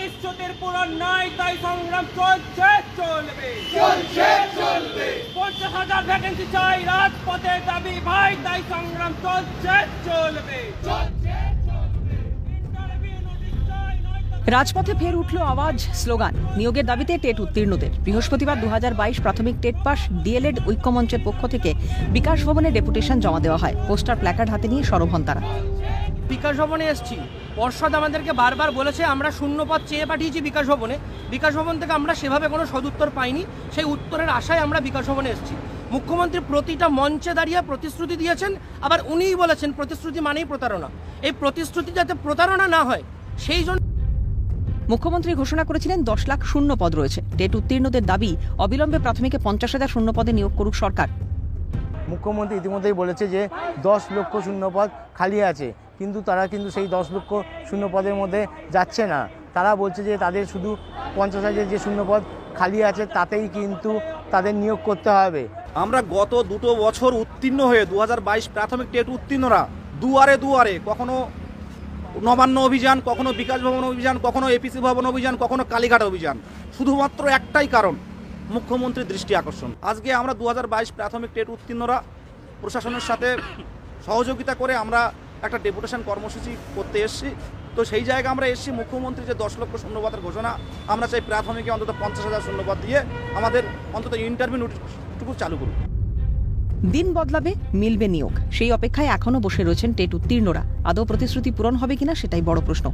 প্রতিশ্রুতির পূরণ নাই, তাই সংগ্রাম চলছে চলবে। 50,000 ভ্যাকেন্সি চাই, রাজপথে দাবি ভাই, তাই সংগ্রাম চলছে চলবে। রাজপথে ফের উঠল আওয়াজ, স্লোগান। নিয়োগের দাবিতে টেট উত্তীর্ণদের। বৃহস্পতিবার 2022 প্রাথমিক টেট পাস ডিএলএড ঐক্যমঞ্চের পক্ষ থেকে বিকাশ ভবনে ডেপুটেশন জমা দেওয়া হয়। পোস্টার প্ল্যাকার্ড হাতে নিয়ে সরব হন তারা। বিকাশ ভবনে এসেছি, পর্ষদ আমাদেরকে বারবার বলেছে আমরা শূন্যপদ চেয়ে পাঠিয়েছি বিকাশ ভবনে। বিকাশ ভবন থেকে আমরা সেভাবে কোনো সদুত্তর পাইনি, সেই উত্তরের আশায় আমরা বিকাশ ভবনে এসেছি। মুখ্যমন্ত্রী প্রতিটা মঞ্চে দাঁড়িয়ে প্রতিশ্রুতি দিয়েছেন, আবার উনিই বলেছেন প্রতিশ্রুতি মানেই প্রতারণা। এই প্রতিশ্রুতি যাতে প্রতারণা না হয় সেই জন্য মুখ্যমন্ত্রী ঘোষণা করেছিলেন 10 লাখ শূন্য পদ রয়েছে। টেট উত্তীর্ণদের দাবি অবিলম্বে প্রাথমিকে 50,000 শূন্য পদে নিয়োগ করুক সরকার। মুখ্যমন্ত্রী ইতিমধ্যেই বলেছে যে 10 লক্ষ শূন্যপদ খালি আছে, কিন্তু তারা সেই 10 লক্ষ শূন্যপদের মধ্যে যাচ্ছে না। তারা বলছে যে তাদের শুধু 50,000 যে শূন্যপদ খালি আছে তাতেই কিন্তু তাদের নিয়োগ করতে হবে। আমরা গত 2 বছর উত্তীর্ণ হয়ে 2022 প্রাথমিক টেট উত্তীর্ণরা দুয়ারে দুয়ারে, কখনো নবান্ন অভিযান, কখনো বিকাশ ভবন অভিযান, কখনো এপিসি ভবন অভিযান, কখনো কালীঘাট অভিযান, শুধুমাত্র একটাই কারণ, মুখ্যমন্ত্রীর দৃষ্টি আকর্ষণ। আজকে আমরা 2022 প্রাথমিক টেট উত্তীর্ণরা প্রশাসনের সাথে সহযোগিতা করে আমরা একটা ডেপুটেশন কর্মসূচি করতে এসেছি। তো সেই জায়গায় আমরা এসেছি, মুখ্যমন্ত্রী যে 10 লক্ষ শূন্যপদের ঘোষণা, আমরা চাই প্রাথমিকে অন্তত 50,000 শূন্যপদ দিয়ে আমাদের অন্তত ইন্টারভিউ নোটিশটুকু চালু করুন। দিন বদলাবে, মিলবে নিয়োগ, সেই অপেক্ষায় এখনো বসে রয়েছেন টেট উত্তীর্ণরা। আদৌ প্রতিশ্রুতি পূরণ হবে কিনা সেটাই বড় প্রশ্ন।